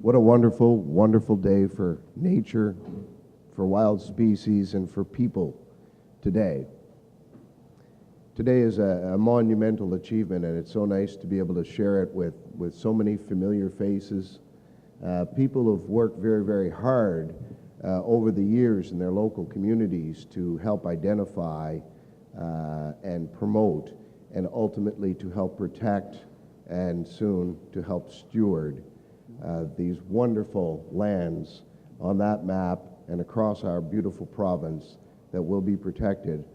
What a wonderful, wonderful day for nature, for wild species, and for people today. Today is a monumental achievement, and it's so nice to be able to share it with so many familiar faces. People who've worked very, very hard over the years in their local communities to help identify and promote, and ultimately to help protect and soon to help steward these wonderful lands on that map and across our beautiful province that will be protected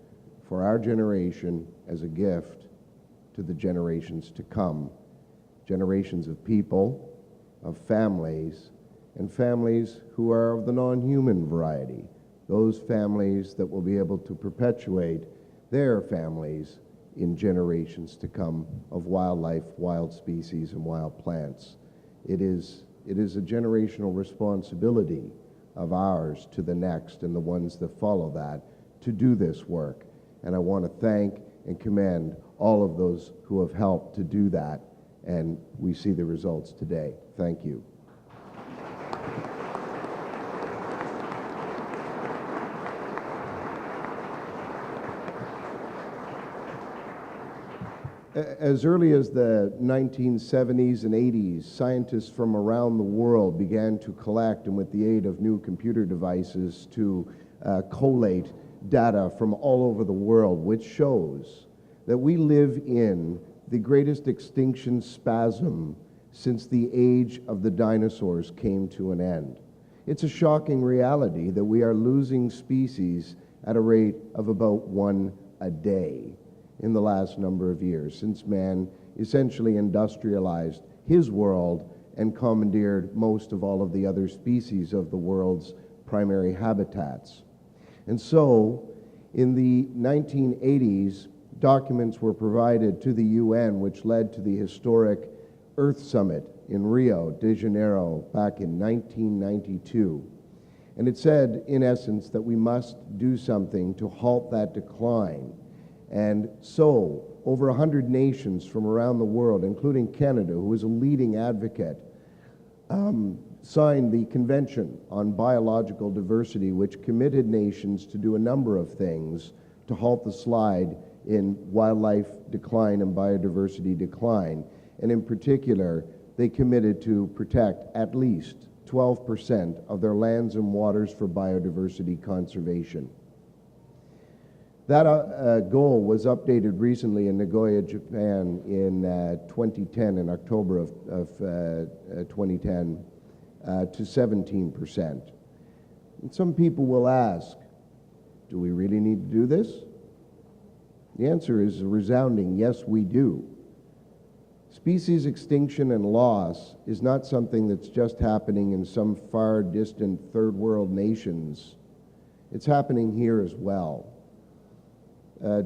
for our generation as a gift to the generations to come. Generations of people, of families, and families who are of the non-human variety. Those families that will be able to perpetuate their families in generations to come of wildlife, wild species, and wild plants. It is a generational responsibility of ours to the next and the ones that follow that to do this work. And I want to thank and commend all of those who have helped to do that, and we see the results today. Thank you. As early as the 1970s and 80s, scientists from around the world began to collect, and with the aid of new computer devices, to collate data from all over the world, which shows that we live in the greatest extinction spasm since the age of the dinosaurs came to an end. It's a shocking reality that we are losing species at a rate of about one a day in the last number of years, since man essentially industrialized his world and commandeered most of all of the other species of the world's primary habitats. And so, in the 1980s, documents were provided to the UN, which led to the historic Earth Summit in Rio de Janeiro back in 1992. And it said, in essence, that we must do something to halt that decline. And so, over 100 nations from around the world, including Canada, who is a leading advocate, signed the Convention on Biological Diversity, which committed nations to do a number of things to halt the slide in wildlife decline and biodiversity decline. And in particular, they committed to protect at least 12% of their lands and waters for biodiversity conservation. That goal was updated recently in Nagoya, Japan in 2010, in October of 2010, to 17%. And some people will ask, do we really need to do this? The answer is a resounding yes, we do. Species extinction and loss is not something that's just happening in some far distant third world nations. It's happening here as well.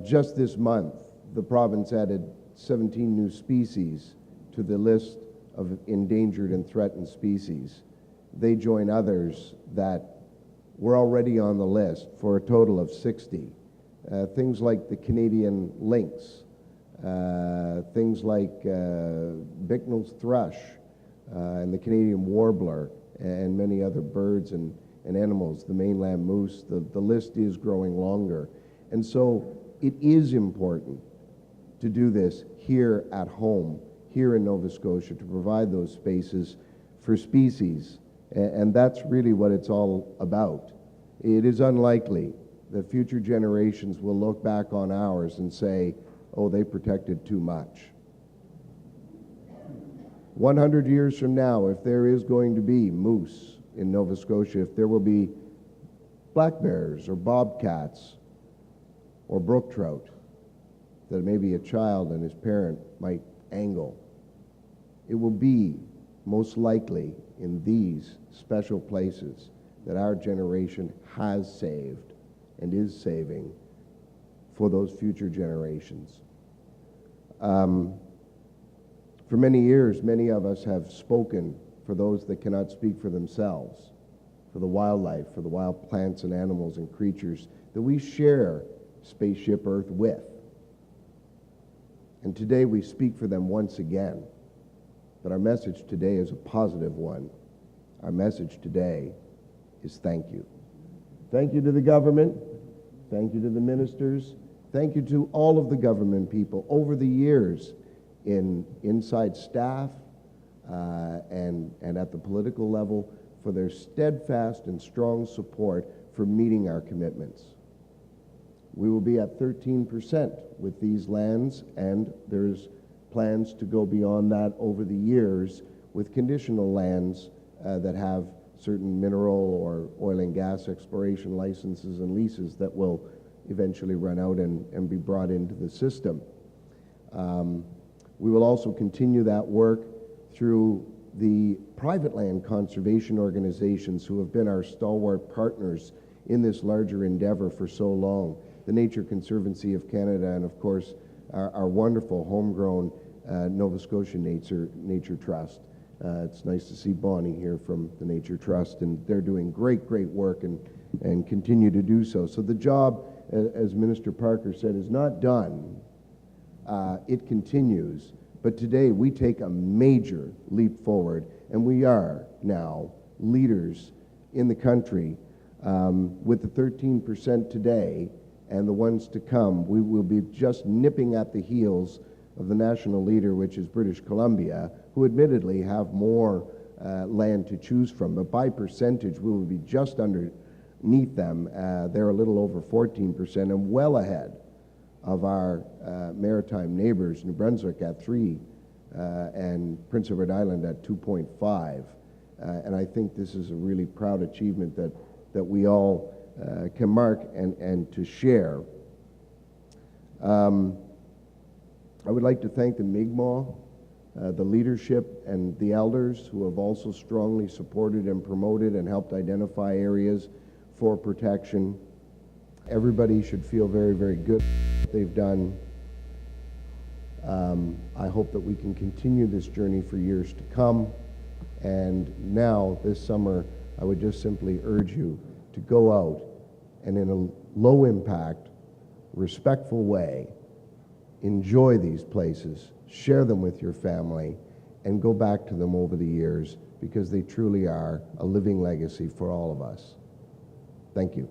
Just this month, the province added 17 new species to the list of endangered and threatened species. They join others that were already on the list for a total of 60. Things like the Canadian lynx, things like Bicknell's thrush, and the Canadian warbler, and many other birds and animals, the mainland moose. The list is growing longer. And so it is important to do this here at home, here in Nova Scotia, to provide those spaces for species. And that's really what it's all about. It is unlikely that future generations will look back on ours and say, oh, they protected too much. 100 years from now, if there is going to be moose in Nova Scotia, if there will be black bears or bobcats or brook trout that maybe a child and his parent might angle, it will be most likely in these special places that our generation has saved and is saving for those future generations. For many years, many of us have spoken for those that cannot speak for themselves, for the wildlife, for the wild plants and animals and creatures that we share Spaceship Earth with. And today we speak for them once again. But our message today is a positive one. our message today is thank you. Thank you to the government. Thank you to the ministers. Thank you to all of the government people over the years inside staff and at the political level for their steadfast and strong support for meeting our commitments. We will be at 13% with these lands, and there's plans to go beyond that over the years with conditional lands that have certain mineral or oil and gas exploration licenses and leases that will eventually run out and be brought into the system. We will also continue that work through the private land conservation organizations who have been our stalwart partners in this larger endeavor for so long. The Nature Conservancy of Canada and, of course, our wonderful homegrown Nova Scotia Nature Trust. It's nice to see Bonnie here from the Nature Trust, and they're doing great work and continue to do so. So the job, as Minister Parker said, is not done. It continues. But today we take a major leap forward, and we are now leaders in the country. With the 13% today and the ones to come, we will be just nipping at the heels of the national leader, which is British Columbia, who admittedly have more land to choose from. But by percentage, we will be just underneath them. They're a little over 14% and well ahead of our maritime neighbors, New Brunswick at 3 and Prince Edward Island at 2.5. And I think this is a really proud achievement that we all can mark and to share. I would like to thank the Mi'kmaq, the leadership and the elders who have also strongly supported and promoted and helped identify areas for protection. Everybody should feel very good what they've done. I hope that we can continue this journey for years to come. And now, this summer, I would just simply urge you to go out and in a low-impact, respectful way, enjoy these places, share them with your family, and go back to them over the years because they truly are a living legacy for all of us. Thank you.